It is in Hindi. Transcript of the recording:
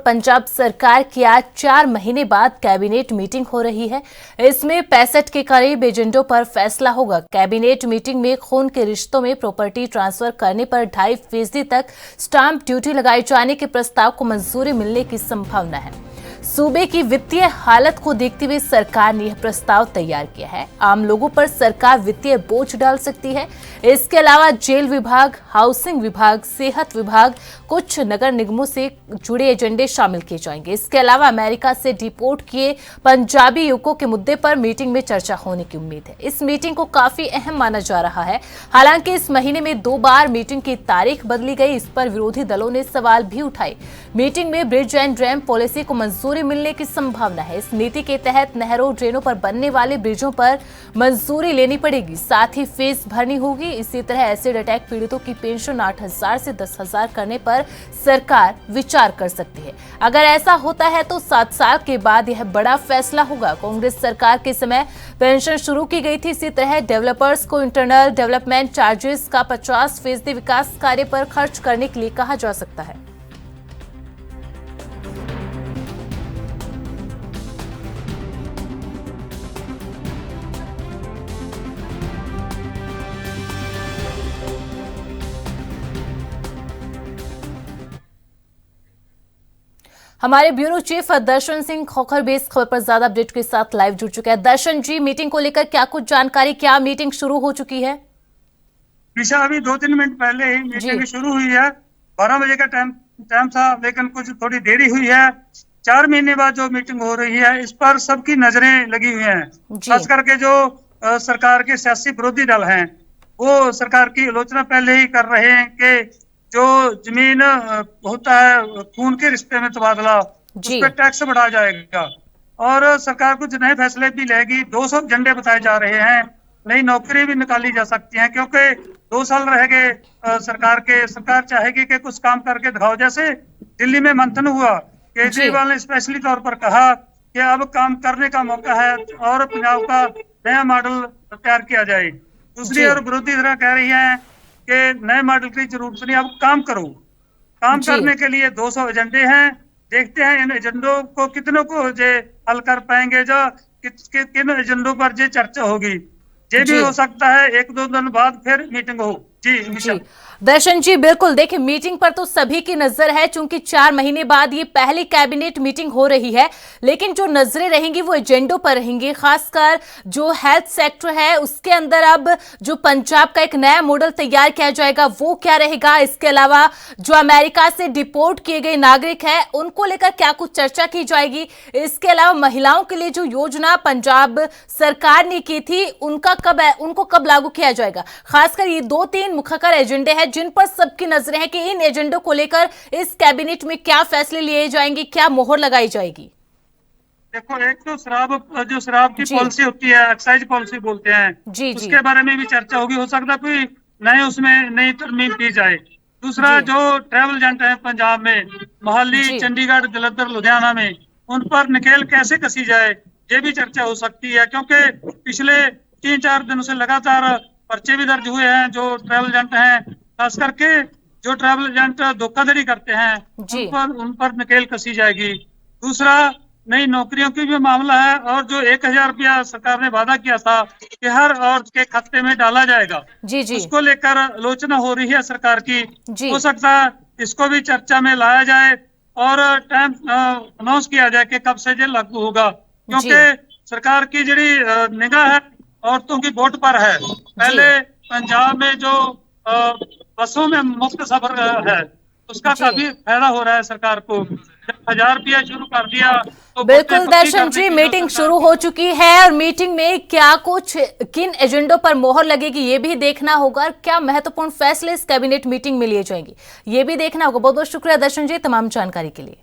पंजाब सरकार की आज 4 महीने बाद कैबिनेट मीटिंग हो रही है। इसमें 65 के करीब एजेंडों पर फैसला होगा। कैबिनेट मीटिंग में खून के रिश्तों में प्रॉपर्टी ट्रांसफर करने पर 2.5% तक स्टाम्प ड्यूटी लगाए जाने के प्रस्ताव को मंजूरी मिलने की संभावना है। सूबे की वित्तीय हालत को देखते हुए सरकार ने यह प्रस्ताव तैयार किया है। आम लोगों पर सरकार वित्तीय बोझ डाल सकती है। इसके अलावा जेल विभाग, हाउसिंग विभाग, सेहत विभाग, कुछ नगर निगमों से जुड़े एजेंडे शामिल किए जाएंगे। इसके अलावा अमेरिका से डिपोर्ट किए पंजाबी युवकों के मुद्दे पर मीटिंग में चर्चा होने की उम्मीद है। इस मीटिंग को काफी अहम माना जा रहा है। हालांकि इस महीने में 2 बार मीटिंग की तारीख बदली गई। इस पर विरोधी दलों ने सवाल भी उठाए। मीटिंग में ब्रिज एंड रैम्प पॉलिसी को मंजूरी मिलने की संभावना है। इस नीति के तहत नहरों, ड्रेनों पर बनने वाले ब्रिजों पर मंजूरी लेनी पड़ेगी, साथ ही फीस भरनी होगी। इसी तरह एसिड अटैक पीड़ितों की पेंशन 8,000 से 10,000 करने पर सरकार विचार कर सकती है। अगर ऐसा होता है तो 7 साल के बाद यह बड़ा फैसला होगा। कांग्रेस सरकार के समय पेंशन शुरू की गई थी। इसी तरह डेवलपर्स को इंटरनल डेवलपमेंट चार्जेस का 50% विकास कार्य पर खर्च करने के लिए कहा जा सकता है। हमारे ब्यूरो चीफ दर्शन सिंह खोखर भी इस खबर पर ज्यादा अपडेट के साथ लाइव जुड़ चुके हैं। दर्शन जी, मीटिंग को लेकर क्या कुछ जानकारी, क्या मीटिंग शुरू हो चुकी है? निशा, अभी 2-3 मिनट पहले ही मीटिंग शुरू हुई है। 12 बजे का टाइम था, लेकिन कुछ थोड़ी देरी हुई है। 4 महीने बाद जो मीटिंग हो रही है, इस पर सबकी नजरें लगी हुई हैं। खास करके जो सरकार के सियासी विरोधी दल हैं, वो सरकार की आलोचना पहले ही कर रहे हैं कि जो जमीन होता है खून के रिश्ते में तबादला, उस पर टैक्स बढ़ाया जाएगा और सरकार कुछ नए फैसले भी लेगी। 200 एजेंडे बताए जा रहे हैं। नई नौकरी भी निकाली जा सकती हैं, क्योंकि 2 साल रह गए सरकार चाहेगी कि कुछ काम करके दिखाओ। जैसे दिल्ली में मंथन हुआ, केजरीवाल ने स्पेशली तौर पर कहा कि अब काम करने का मौका है और पंजाब का नया मॉडल तैयार किया जाए। दूसरी ओर विरोधी धड़ा कह रही है कि नए मॉडल की जरूरत नहीं, अब काम करो। काम करने के लिए 200 एजेंडे हैं। देखते हैं इन एजेंडों को कितनों को हल कर पाएंगे, जो किन एजेंडों पर चर्चा होगी। ये भी हो सकता है 1-2 दिन बाद फिर मीटिंग हो। जी दर्शन जी, बिल्कुल। देखिए, मीटिंग पर तो सभी की नजर है, चूंकि 4 महीने बाद ये पहली कैबिनेट मीटिंग हो रही है। लेकिन जो नजरें रहेंगी वो एजेंडों पर रहेंगी। खासकर जो हेल्थ सेक्टर है, उसके अंदर अब जो पंजाब का एक नया मॉडल तैयार किया जाएगा, वो क्या रहेगा। इसके अलावा जो अमेरिका से डिपोर्ट किए गए नागरिक है, उनको लेकर क्या कुछ चर्चा की जाएगी। इसके अलावा महिलाओं के लिए जो योजना पंजाब सरकार ने की थी, उनको कब लागू किया जाएगा। खासकर ये 2-3 मुख्य एजेंडे हैं जिन पर सबकी नजरें हैं कि इन एजेंडों को लेकर इस कैबिनेट में क्या फैसले लिए जाएंगे, क्या मोहर लगाई जाएगी। देखो, एक तो शराब की पॉलिसी होती है, एक्साइज पॉलिसी बोलते हैं, उसके बारे में भी चर्चा होगी। हो सकता है कोई नई तरमीम की जाए। दूसरा, जो ट्रैवल एजेंट है पंजाब में, मोहाली, चंडीगढ़, जलंधर, लुधियाना में, उन पर नकेल कैसे कसी जाए, ये भी चर्चा हो सकती है। क्योंकि पिछले 3-4 दिनों से लगातार पर्चे भी दर्ज हुए हैं। जो ट्रैवल एजेंट हैं, खास करके जो ट्रैवल एजेंट धोखाधड़ी करते हैं, उन पर नकेल कसी जाएगी। दूसरा, नई नौकरियों की भी मामला है और जो 1,000 रुपया सरकार ने वादा किया था कि हर औरत के खाते में डाला जाएगा, उसको लेकर आलोचना हो रही है सरकार की। हो सकता है इसको भी चर्चा में लाया जाए और टाइम अनाउंस किया जाए कि कब से ये लागू होगा। क्योंकि सरकार की जी निगाह है औरतों की वोट पर है। पहले पंजाब में जो बसों में मुफ्त सफर है, उसका काफी फायदा हो रहा है सरकार को। 1,000 रुपया शुरू कर दिया तो बिल्कुल दर्शन जी, मीटिंग शुरू हो चुकी है और मीटिंग में किन एजेंडों पर मोहर लगेगी ये भी देखना होगा। क्या महत्वपूर्ण फैसले इस कैबिनेट मीटिंग में लिए जाएंगे, ये भी देखना होगा। बहुत बहुत शुक्रिया दर्शन जी तमाम जानकारी के लिए।